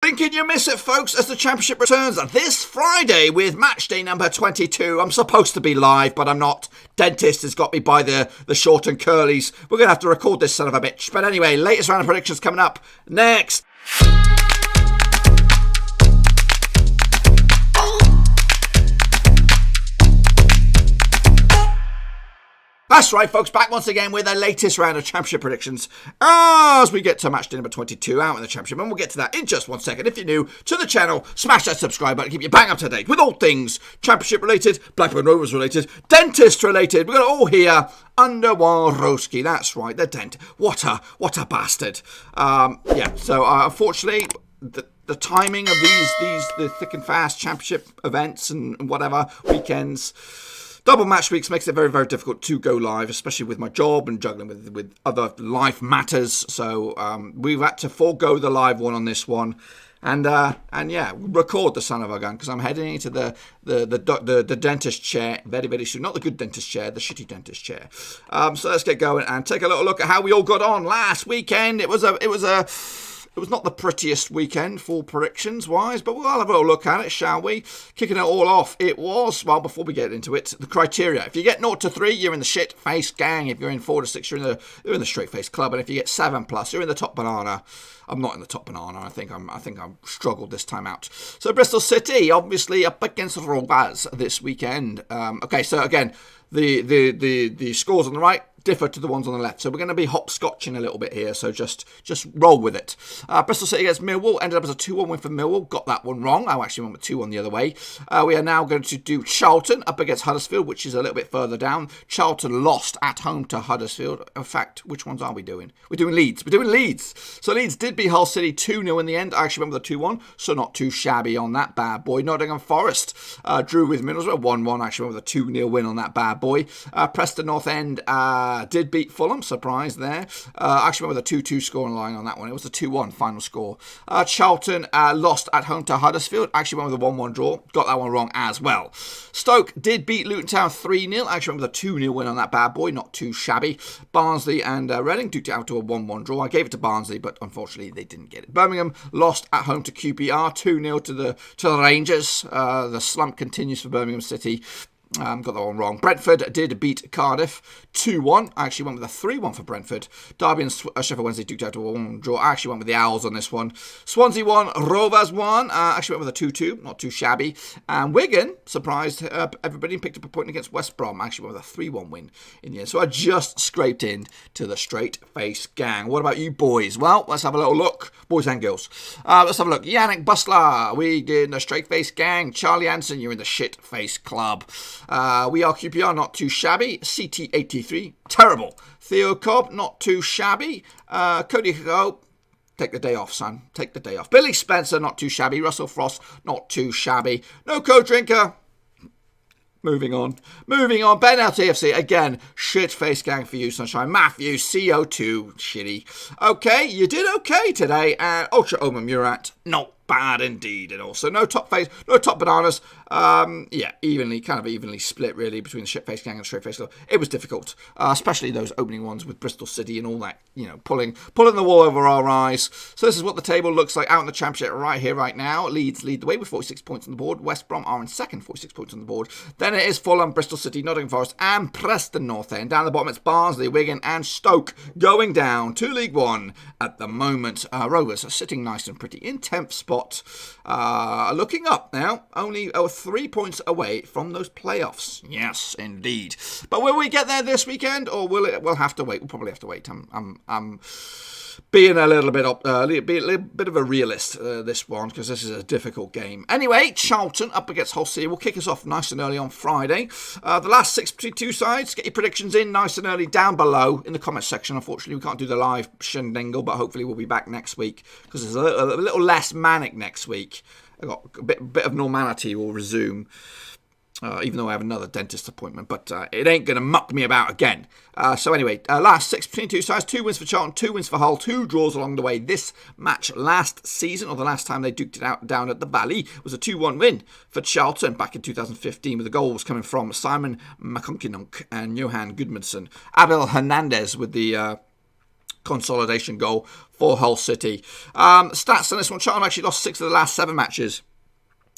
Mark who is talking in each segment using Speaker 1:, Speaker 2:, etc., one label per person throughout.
Speaker 1: Thinking you miss it, folks, as the Championship returns this Friday with Matchday number 22. I'm supposed to be live, but I'm not. Dentist has got me by the short and curlies. We're going to have to record this son of a bitch. But anyway, latest round of predictions coming up next. That's right, folks, back once again with the latest round of Championship predictions as we get to match day number 22 out in the Championship, and we'll get to that in just 1 second. If you're new to the channel, smash that subscribe button, keep you bang up to date with all things Championship related, Blackburn Rovers related, dentist related. We're going to all hear under Warowski. That's right, the dent. What a bastard. Unfortunately, the timing of the thick and fast Championship events and whatever weekends, double match weeks, makes it very, very difficult to go live, especially with my job and juggling with other life matters. So we've had to forego the live one on this one, and record the son of a gun, because I'm heading into the dentist chair very, very soon. Not the good dentist chair, the shitty dentist chair. So let's get going and take a little look at how we all got on last weekend. It was not the prettiest weekend for predictions wise, but we'll have a little look at it, shall we? Kicking it all off, it was, well, before we get into it, the criteria. If you get 0 to 3, you're in the shit face gang. If you're in 4 to 6, you're in the straight face club. And if you get 7 plus, you're in the top banana. I'm not in the top banana. I think I'm struggled this time out. So Bristol City, obviously up against Rovers this weekend. Okay, so again, the scores on the right differ to the ones on the left, so we're going to be hopscotching a little bit here, so just roll with it. Bristol City against Millwall ended up as a 2-1 win for Millwall. Got that one wrong. I actually went with 2-1 the other way. We are now going to do Charlton up against Huddersfield, which is a little bit further down. Charlton lost at home to Huddersfield. In fact, which ones are we doing? We're doing Leeds. So Leeds did beat Hull City 2-0 in the end. I actually went with a 2-1, so not too shabby on that bad boy. Nottingham Forest drew with Middlesbrough 1-1. I actually went with a 2-0 win on that bad boy. Preston North End did beat Fulham, surprise there. Actually went with a 2-2 score line on that one. It was a 2-1 final score. Charlton lost at home to Huddersfield. Actually went with a 1-1 draw. Got that one wrong as well. Stoke did beat Luton Town 3-0. Actually went with a 2-0 win on that bad boy. Not too shabby. Barnsley and Reading duked it out to a 1-1 draw. I gave it to Barnsley, but unfortunately they didn't get it. Birmingham lost at home to QPR 2-0 to the Rangers. The slump continues for Birmingham City. Got that one wrong. Brentford did beat Cardiff 2-1. I actually went with a 3-1 for Brentford. Derby and Sheffield Wednesday duked out to a 1-1 draw. I actually went with the Owls on this one. Swansea won, Rovers won. Actually went with a 2-2, not too shabby. And Wigan surprised everybody and picked up a point against West Brom. I actually went with a 3-1 win in the end. So I just scraped in to the straight face gang. What about you boys? Well, let's have a little look. Boys and girls. Let's have a look. Yannick Bustler, we did the straight face gang. Charlie Anson, you're in the shit face club. We are QPR, not too shabby. CT83, terrible. Theo Cobb, not too shabby. Cody Ho, take the day off, son. Take the day off. Billy Spencer, not too shabby. Russell Frost, not too shabby. No co-drinker. Moving on. Ben out AFC. Again, shit face gang for you, Sunshine. Matthew, CO2, shitty. Okay, you did okay today. And Ultra Oma Murat, not bad indeed. And also no top bananas. Evenly split really between the shit face gang and the straight face club. It was difficult, especially those opening ones with Bristol City and all that, pulling the wool over our eyes. So this is what the table looks like out in the Championship right here, right now. Leeds lead the way with 46 points on the board. West Brom are in second, 46 points on the board. Then it is Fulham, Bristol City, Nottingham Forest, and Preston North End. Down the bottom, it's Barnsley, Wigan, and Stoke going down to League One at the moment. Rovers are sitting nice and pretty in 10th spot. Looking up now, only 3 points away from those playoffs. Yes, indeed. But will we get there this weekend, or we'll have to wait? We'll probably have to wait. I'm being a little bit be a little bit of a realist this one, because this is a difficult game. Anyway, Charlton up against Hull City will kick us off nice and early on Friday. The last 6 between two sides, get your predictions in nice and early down below in the comments section. Unfortunately, we can't do the live shindangle, but hopefully we'll be back next week, because it's a little less manic next week. I got a bit of normality will resume. Even though I have another dentist appointment, but it ain't going to muck me about again. So anyway, last 6 between two sides, 2 wins for Charlton, 2 wins for Hull, 2 draws along the way. This match last season, or the last time they duked it out down at the Valley, was a 2-1 win for Charlton back in 2015, with the goals coming from Simon McConkinunk and Johan Gudmundsson. Abel Hernandez with the consolidation goal for Hull City. Stats on this one. Charlton actually lost 6 of the last 7 matches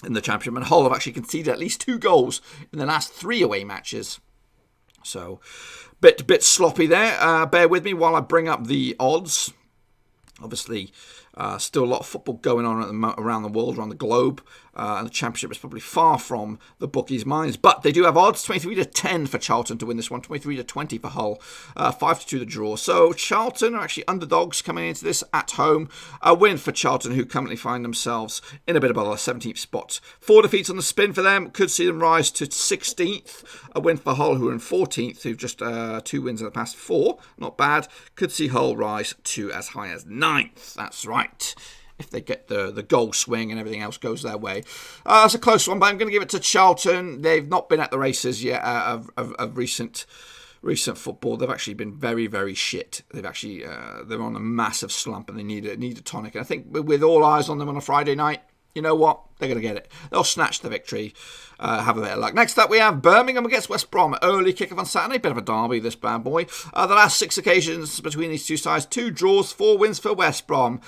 Speaker 1: in the Championship, and Hull have actually conceded at least 2 goals in the last 3 away matches. So, bit sloppy there. Bear with me while I bring up the odds. Obviously, still a lot of football going on around the world, around the globe. And the Championship is probably far from the bookies' minds. But they do have odds, 23-10 for Charlton to win this one, 23-20 for Hull, 5-2 the draw. So Charlton are actually underdogs coming into this at home. A win for Charlton, who currently find themselves in a bit of a 17th spot. 4 defeats on the spin for them, could see them rise to 16th. A win for Hull, who are in 14th, who've just 2 wins in the past 4. Not bad. Could see Hull rise to as high as 9th. That's right, if they get the goal swing and everything else goes their way. It's a close one, but I'm going to give it to Charlton. They've not been at the races yet of recent football. They've actually been very, very shit. They've actually they're on a massive slump, and they need a tonic. And I think with all eyes on them on a Friday night, you know what? They're going to get it. They'll snatch the victory. Have a bit of luck. Next up, we have Birmingham against West Brom. Early kick-off on Saturday. Bit of a derby, this bad boy. The last 6 occasions between these two sides. 2 draws, 4 wins for West Brom.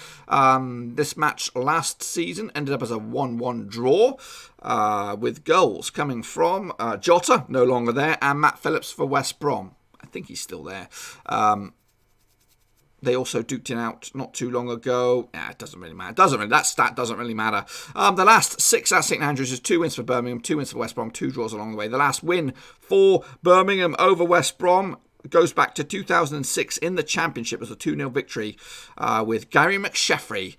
Speaker 1: This match last season ended up as a 1-1 draw. With goals coming from Jota, no longer there, and Matt Phillips for West Brom. I think he's still there. They also duked it out not too long ago. It doesn't really matter. That stat doesn't really matter. The last 6 at St Andrews is 2 wins for Birmingham, 2 wins for West Brom, 2 draws along the way. The last win for Birmingham over West Brom goes back to 2006 in the Championship as a 2-0 victory with Gary McSheffrey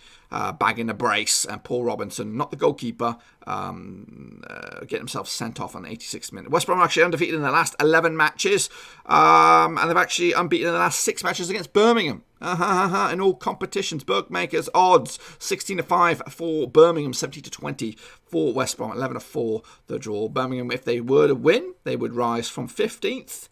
Speaker 1: bagging a brace and Paul Robinson, not the goalkeeper, getting himself sent off on the 86th minute. West Brom are actually undefeated in the last 11 matches, and they've actually unbeaten in the last 6 matches against Birmingham. In all competitions. Bookmakers odds 16-5 for Birmingham, 70-20 for West Brom, 11-4 the draw. Birmingham, if they were to win, they would rise from 15th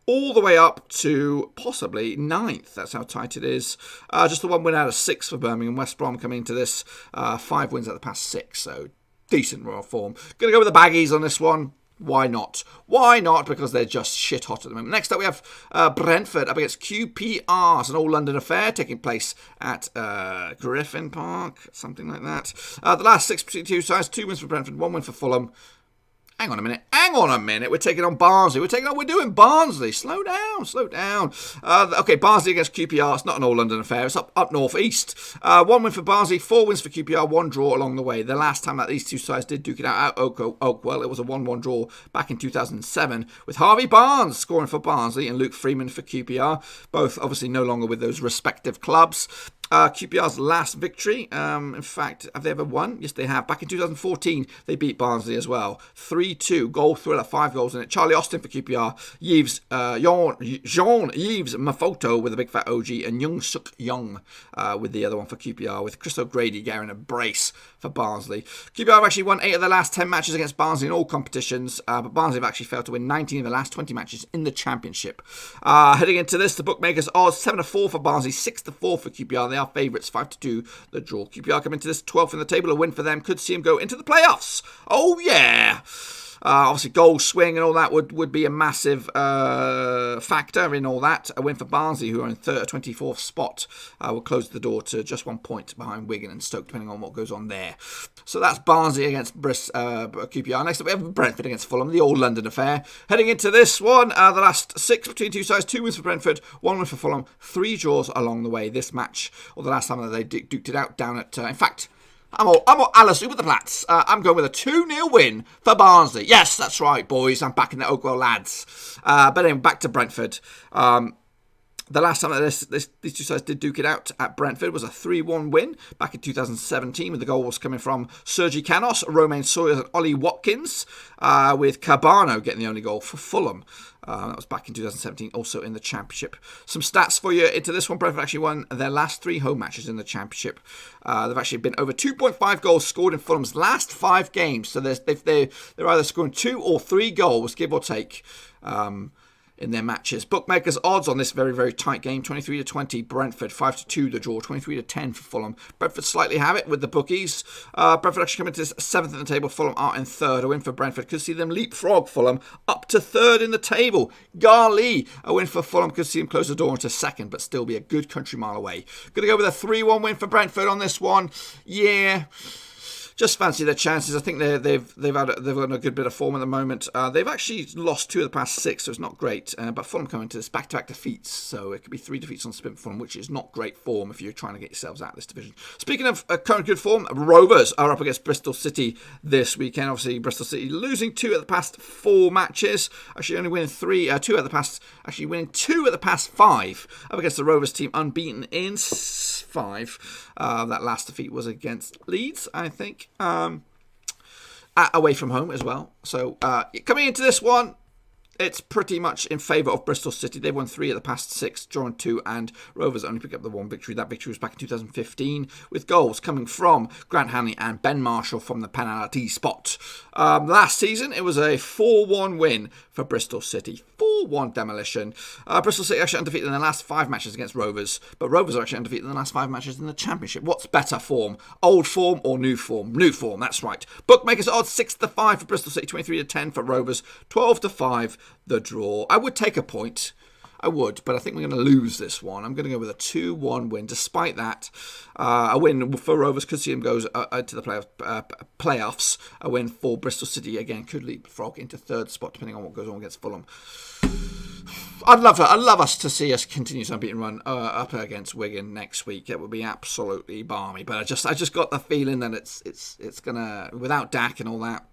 Speaker 1: all the way up to possibly 9th. That's how tight it is. Just the 1 win out of 6 for Birmingham. West Brom coming into this 5 wins out of the past 6, so decent royal form. Going to go with the baggies on this one. Why not? Why not? Because they're just shit hot at the moment. Next up, we have Brentford up against QPR. It's an all-London affair taking place at Griffin Park, something like that. The last 6 between 2 sides, 2 wins for Brentford, 1 win for Fulham. Hang on a minute. We're taking on Barnsley. We're doing Barnsley. Slow down. Okay, Barnsley against QPR. It's not an all-London affair. It's up north east. 1 win for Barnsley, 4 wins for QPR, 1 draw along the way. The last time that these two sides did duke it out at Oakwell, it was a 1-1 draw back in 2007 with Harvey Barnes scoring for Barnsley and Luke Freeman for QPR. Both obviously no longer with those respective clubs. QPR's last victory, in fact, have they ever won? Yes, they have. Back in 2014, they beat Barnsley as well. 3-2, goal thriller, 5 goals in it. Charlie Austin for QPR, Jean-Yves Mafoto with a big fat OG, and Young Suk Young with the other one for QPR, with Chris O'Grady getting a brace for Barnsley. QPR have actually won 8 of the last 10 matches against Barnsley in all competitions, but Barnsley have actually failed to win 19 of the last 20 matches in the Championship. Heading into this, the bookmakers odds 7-4 for Barnsley, 6-4 for QPR. They are favourites, 5-2 the draw. QPR come into this 12th in the table, a win for them could see them go into the playoffs. Oh yeah! Obviously, goal swing and all that would be a massive factor in all that. A win for Barnsley, who are in 24th spot, will close the door to just 1 point behind Wigan and Stoke, depending on what goes on there. So that's Barnsley against QPR. Next up, we have Brentford against Fulham, the old London affair. Heading into this one, the last 6 between 2 sides, 2 wins for Brentford, 1 win for Fulham, 3 draws along the way. This match, or the last time that they duked it out down at, in fact, I'm all Alice with the Flats. I'm going with a 2-0 win for Barnsley. Yes, that's right, boys. I'm backing the Oakwell lads. But anyway, back to Brentford. The last time that these two sides did duke it out at Brentford was a 3-1 win back in 2017, with the goals coming from Sergi Canos, Romain Sawyers and Ollie Watkins, with Cabano getting the only goal for Fulham. That was back in 2017, also in the Championship. Some stats for you into this one. Brentford actually won their last 3 home matches in the Championship. They've actually been over 2.5 goals scored in Fulham's last 5 games. So they're either scoring 2 or 3 goals, give or take, in their matches. Bookmakers odds on this very, very tight game: 23-20 Brentford, 5-2 the draw, 23-10 for Fulham. Brentford slightly have it with the bookies. Brentford actually come into this 7th in the table. Fulham are in 3rd. A win for Brentford could see them leapfrog Fulham up to 3rd in the table. Garley, a win for Fulham could see them close the door into 2nd, but still be a good country mile away. Going to go with a 3-1 win for Brentford on this one. Yeah. Just fancy their chances. I think they've got a good bit of form at the moment. They've actually lost 2 of the past 6, so it's not great. But Fulham coming into this back-to-back defeats, so it could be 3 defeats on spin for Fulham, which is not great form if you're trying to get yourselves out of this division. Speaking of current good form, Rovers are up against Bristol City this weekend. Obviously, Bristol City losing 2 of the past 4 matches. Actually, only winning 2 out of the past. Actually, winning 2 of the past 5 up against the Rovers team, unbeaten in 5. That last defeat was against Leeds, I think. Away from home as well. So coming into this one, it's pretty much in favour of Bristol City. They've won 3 of the past 6, drawn 2, and Rovers only picked up the 1 victory. That victory was back in 2015, with goals coming from Grant Hanley and Ben Marshall from the penalty spot. Last season, it was a 4-1 win for Bristol City. 4-1 demolition. Bristol City actually undefeated in the last 5 matches against Rovers, but Rovers are actually undefeated in the last 5 matches in the Championship. What's better form? Old form or new form? New form, that's right. Bookmakers odds 6-5 for Bristol City, 23-10 for Rovers, 12-5 the draw. I would take a point. I would, but I think we're going to lose this one. I'm going to go with a 2-1 win. Despite that, a win for Rovers could see them go to the playoffs. A win for Bristol City, again, could leapfrog into 3rd spot, depending on what goes on against Fulham. I'd love us to see us continue this unbeaten run up against Wigan next week. It would be absolutely balmy. But I just got the feeling that it's gonna, without Dak and all that,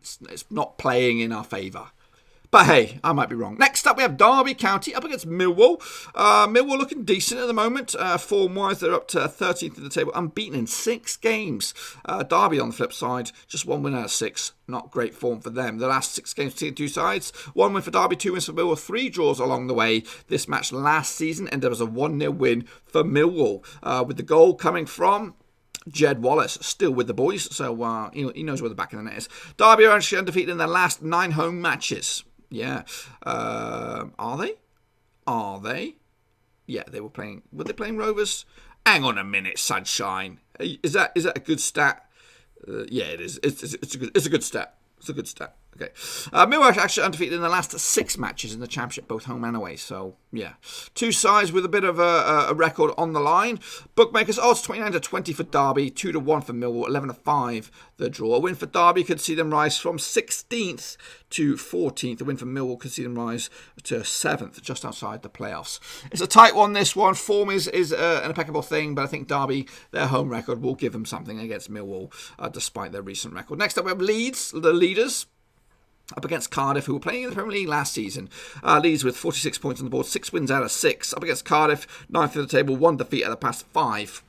Speaker 1: it's not playing in our favour. But hey, I might be wrong. Next up, we have Derby County up against Millwall. Millwall looking decent at the moment. Form-wise, they're up to 13th in the table, unbeaten in 6 games. Derby, on the flip side, just 1 win out of 6. Not great form for them. The last 6 games between 2 sides. 1 win for Derby, 2 wins for Millwall, 3 draws along the way. This match last season ended as a 1-0 win for Millwall, with the goal coming from Jed Wallace, still with the boys, so he knows where the back of the net is. Derby are actually undefeated in their last 9 home matches. Yeah. Are they? Yeah, they were playing. Were they playing Rovers? Hang on a minute, sunshine. Is that a good stat? Yeah, it is. It's a good stat. It's a good stat. Okay. Millwall actually undefeated in the last 6 matches in the Championship, both home and away. So, yeah. 2 sides with a bit of a record on the line. Bookmakers odds 29-20 for Derby, 2-1 for Millwall, 11-5 the draw. A win for Derby could see them rise from 16th to 14th. A win for Millwall could see them rise to 7th, just outside the playoffs. It's a tight one, this one. Form is an impeccable thing, but I think Derby, their home record, will give them something against Millwall, despite their recent record. Next up, we have Leeds, the leaders, up against Cardiff, who were playing in the Premier League last season. Leeds with 46 points on the board, 6 wins out of 6. Up against Cardiff, 9th in the table, 1 defeat out of the past 5.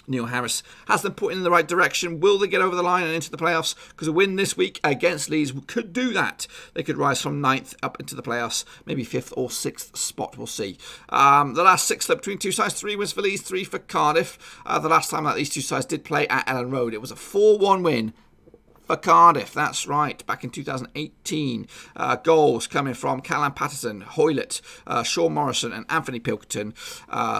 Speaker 1: Neil Harris has them put in the right direction. Will they get over the line and into the playoffs? Because a win this week against Leeds could do that. They could rise from 9th up into the playoffs, maybe 5th or 6th spot, we'll see. The last 6 split between 2 sides, 3 wins for Leeds, 3 for Cardiff. The last time that these 2 sides did play at Ellen Road, it was a 4-1 win for Cardiff, that's right, back in 2018. Goals coming from Callum Patterson, Hoylett, Sean Morrison and Anthony Pilkington.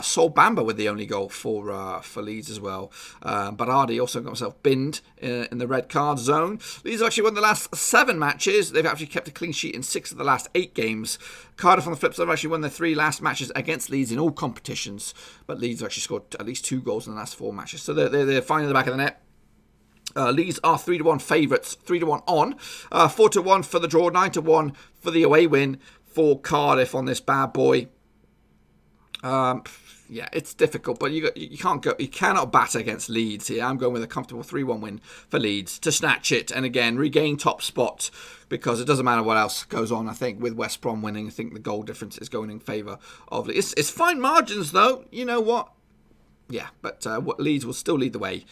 Speaker 1: Sol Bamba with the only goal for Leeds as well. Berardi also got himself binned in the red card zone. Leeds have actually won the last 7 matches. They've actually kept a clean sheet in 6 of the last 8 games. Cardiff on the flip side have actually won their 3 last matches against Leeds in all competitions. But Leeds have actually scored at least 2 goals in the last 4 matches. So they're fine in the back of the net. Leeds are 3-1 favourites, 3-1 on, 4-1 for the draw, 9-1 for the away win for Cardiff on this bad boy. Yeah, it's difficult, but you cannot bat against Leeds here. I'm going with a comfortable 3-1 win for Leeds to snatch it and again regain top spot, because it doesn't matter what else goes on. I think with West Brom winning, I think the goal difference is going in favour of Leeds. It's fine margins though. You know what? but Leeds will still lead the way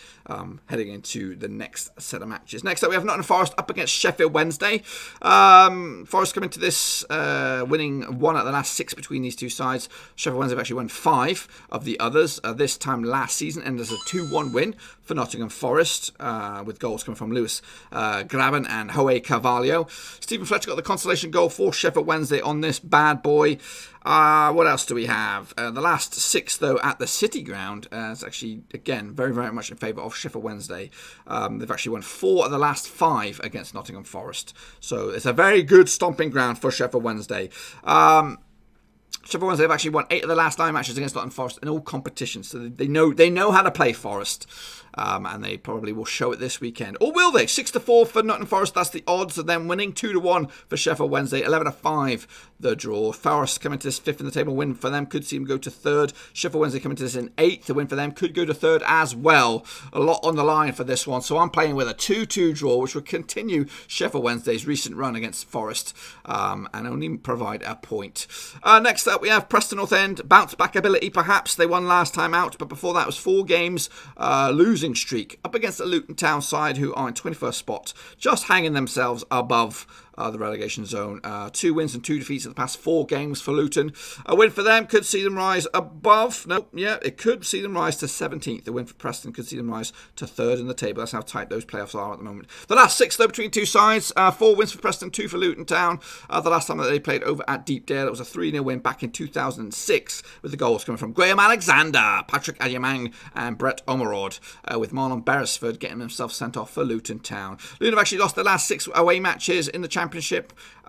Speaker 1: heading into the next set of matches. Next up, we have Nottingham Forest up against Sheffield Wednesday. Forest come into this winning 1 out of the last 6 between these two sides. Sheffield Wednesday have actually won 5 of the others this time last season, and there's a 2-1 win for Nottingham Forest, with goals coming from Lewis Graben and Hoe Carvalho. Stephen Fletcher got the consolation goal for Sheffield Wednesday on this bad boy. What else do we have? The last 6, though, at the City Ground is actually, again, very, very much in favour of Sheffield Wednesday. They've actually won 4 of the last 5 against Nottingham Forest. So it's a very good stomping ground for Sheffield Wednesday. Sheffield Wednesday have actually won 8 of the last 9 matches against Nottingham Forest in all competitions. So they know how to play Forest. And they probably will show it this weekend. Or will they? 6-4 for Nottingham Forest. That's the odds of them winning. 2-1 for Sheffield Wednesday. 11-5 the draw. Forest coming to this 5th in the table. Win for them could see them go to 3rd. Sheffield Wednesday coming to this in 8th. The win for them could go to 3rd as well. A lot on the line for this one. So I'm playing with a 2-2 draw, which will continue Sheffield Wednesday's recent run against Forest and only provide a point. Next up, we have Preston North End. Bounce back ability, perhaps. They won last time out, but before that was 4 games losing streak up against the Luton Town side, who are in 21st spot, just hanging themselves above the relegation zone. 2 wins and 2 defeats in the past 4 games for Luton. A win for them could see them rise above. It could see them rise to 17th. The win for Preston could see them rise to 3rd in the table. That's how tight those playoffs are at the moment. The last 6, though, between 2 sides. 4 wins for Preston, 2 for Luton Town. The last time that they played over at Deepdale, it was a 3-0 win back in 2006, with the goals coming from Graham Alexander, Patrick Agyemang and Brett Omerod, with Marlon Beresford getting himself sent off for Luton Town. Luton have actually lost their last 6 away matches in the Championship.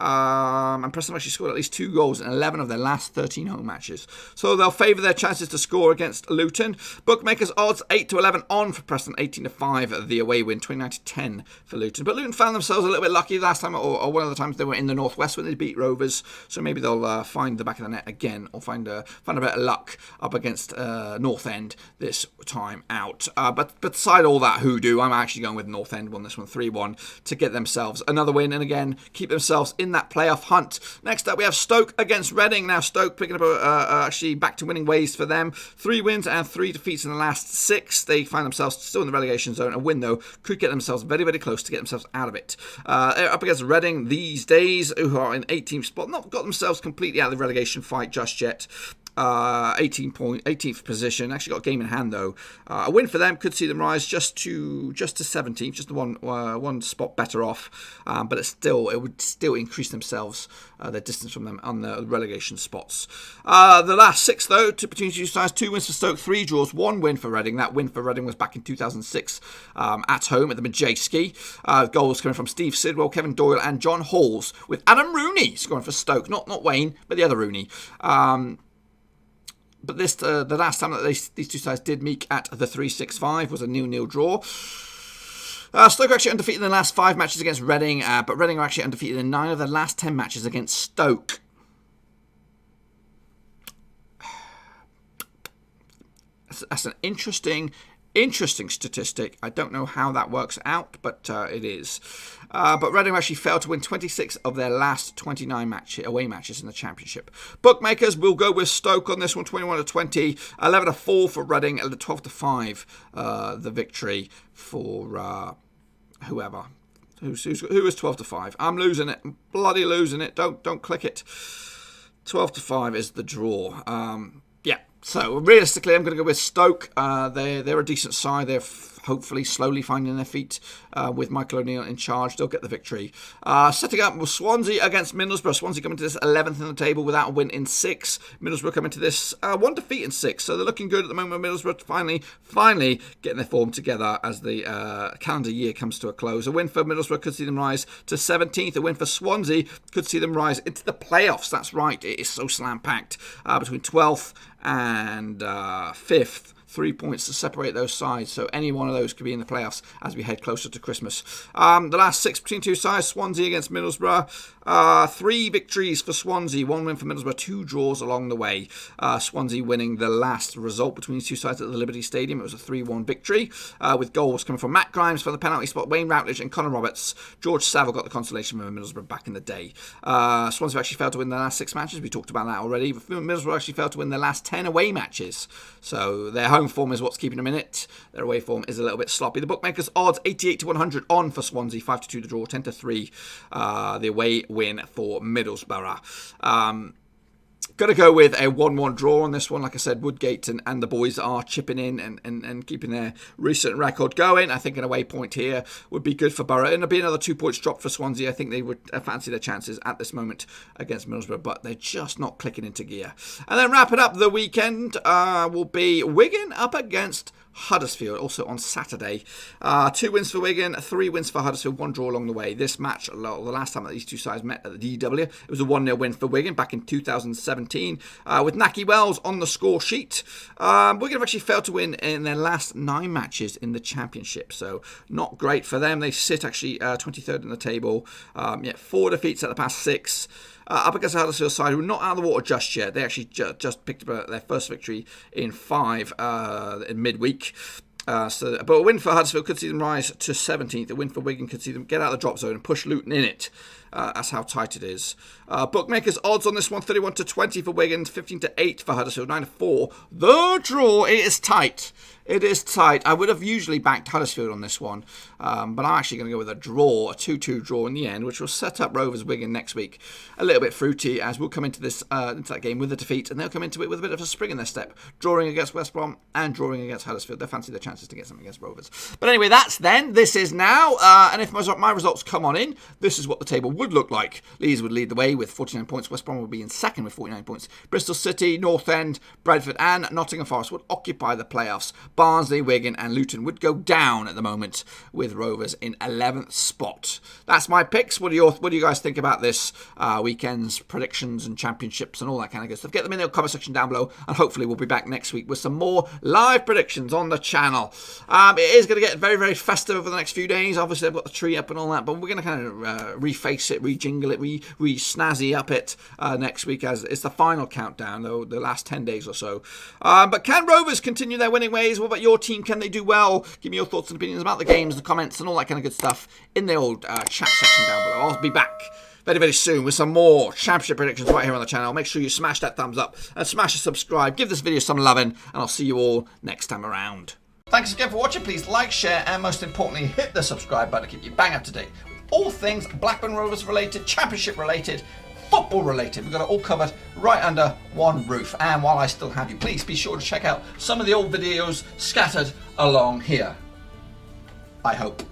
Speaker 1: And Preston actually scored at least 2 goals in 11 of their last 13 home matches. So they'll favour their chances to score against Luton. Bookmakers odds 8-11 on for Preston, 18-5 the away win, 29-10 for Luton. But Luton found themselves a little bit lucky last time, or one of the times they were in the Northwest when they beat Rovers. So maybe they'll find the back of the net again, or find a bit of luck up against North End this time out. But beside all that hoodoo, I'm actually going with North End. Won this one 3-1 to get themselves another win, and again keep themselves in that playoff hunt. Next up, we have Stoke against Reading. Now Stoke picking up actually back to winning ways for them. 3 wins and 3 defeats in the last 6. They find themselves still in the relegation zone. A win, though, could get themselves very, very close to get themselves out of it. They're up against Reading these days, who are in 18th spot. Not got themselves completely out of the relegation fight just yet. 18th position. Actually got a game in hand, though. A win for them could see them rise just to 17th, just one spot better off. But it would still increase themselves their distance from them on the relegation spots. The last 6, though, between 2 sides: 2 wins for Stoke, 3 draws, 1 win for Reading. That win for Reading was back in 2006 at home at the Matchday. Goals coming from Steve Sidwell, Kevin Doyle, and John Halls, with Adam Rooney scoring for Stoke. Not Wayne, but the other Rooney. But this, the last time that these two sides did meet at the 365 was a 0-0 draw. Stoke are actually undefeated in the last 5 matches against Reading, but Reading are actually undefeated in 9 of the last 10 matches against Stoke. That's an interesting statistic. I don't know how that works out, but it is. But Reading actually failed to win 26 of their last 29 away matches in the Championship. Bookmakers will go with Stoke on this one, 21-20, 11-4 for Reading, 12-5 the victory for whoever. Who is 12-5? I'm losing it. I'm bloody losing it. Don't click it. 12-5 is the draw. So realistically, I'm going to go with Stoke. They're a decent side. They're hopefully slowly finding their feet with Michael O'Neill in charge. They'll get the victory. Setting up with Swansea against Middlesbrough. Swansea coming to this 11th in the table without a win in 6. Middlesbrough coming to this 1 defeat in 6. So they're looking good at the moment. Middlesbrough finally getting their form together as the calendar year comes to a close. A win for Middlesbrough could see them rise to 17th. A win for Swansea could see them rise into the playoffs. That's right. It is so slam-packed between 12th and 5th. 3 points to separate those sides, so any one of those could be in the playoffs as we head closer to Christmas. The last 6 between 2 sides: Swansea against Middlesbrough. 3 victories for Swansea, 1 win for Middlesbrough, 2 draws along the way. Swansea winning the last result between these 2 sides at the Liberty Stadium. It was a 3-1 victory, with goals coming from Matt Grimes for the penalty spot, Wayne Routledge and Connor Roberts. George Saville got the consolation win with Middlesbrough back in the day. Swansea actually failed to win their last 6 matches. We talked about that already. But Middlesbrough actually failed to win their last 10 away matches. So their home home form is what's keeping them in it. Their away form is a little bit sloppy. The bookmakers odds 88 to 100 on for Swansea, 5 to 2 the draw, 10 to 3 the away win for Middlesbrough. Got to go with a 1-1 draw on this one. Like I said, Woodgate and the boys are chipping in and keeping their recent record going. I think an away point here would be good for Borough. And it'll be another 2 points drop for Swansea. I think they would fancy their chances at this moment against Middlesbrough, but they're just not clicking into gear. And then wrapping up the weekend will be Wigan up against Huddersfield, also on Saturday. 2 wins for Wigan, 3 wins for Huddersfield, 1 draw along the way. This match, the last time that these two sides met at the DW, it was a 1-0 win for Wigan back in 2017 with Naki Wells on the score sheet. Wigan have actually failed to win in their last 9 matches in the Championship, so not great for them. They sit actually 23rd in the table, 4 defeats at the past 6. Up against the Huddersfield side, who are not out of the water just yet. They actually just picked up their first victory in 5 in midweek. But a win for Huddersfield could see them rise to 17th. A win for Wigan could see them get out of the drop zone and push Luton in it. That's how tight it is. Bookmakers odds on this one, 31 to 20 for Wigan, 15 to 8 for Huddersfield, 9 to 4. The draw, it is tight. It is tight. I would have usually backed Huddersfield on this one, but I'm actually going to go with a draw, a 2-2 draw in the end, which will set up Rovers Wigan next week a little bit fruity, as we'll come into that game with a defeat, and they'll come into it with a bit of a spring in their step, drawing against West Brom and drawing against Huddersfield. They fancy their chances to get something against Rovers. But anyway, that's then. This is now, and if my results come on in, this is what the table would look like. Leeds would lead the way with 49 points. West Brom would be in second with 49 points. Bristol City, North End, Brentford and Nottingham Forest would occupy the playoffs. Barnsley, Wigan and Luton would go down at the moment, with Rovers in 11th spot. That's my picks. What do you guys think about this weekend's predictions and championships and all that kind of good stuff? Get them in the comment section down below, and hopefully we'll be back next week with some more live predictions on the channel. It is going to get very, very festive over the next few days. Obviously, I've got the tree up and all that, but we're going to kind of reface it, rejingle it, re-snazzy up it next week, as it's the final countdown, though, the last 10 days or so. But can Rovers continue their winning ways? What about your team? Can they do well? Give me your thoughts and opinions about the games, the comments, and all that kind of good stuff in the old chat section down below. I'll be back very, very soon with some more championship predictions right here on the channel. Make sure you smash that thumbs up and smash a subscribe. Give this video some loving, and I'll see you all next time around. Thanks again for watching. Please like, share, and most importantly, hit the subscribe button to keep you bang up to date with all things Blackburn Rovers related, championship related, football related. We've got it all covered right under one roof. And while I still have you, please be sure to check out some of the old videos scattered along here. I hope.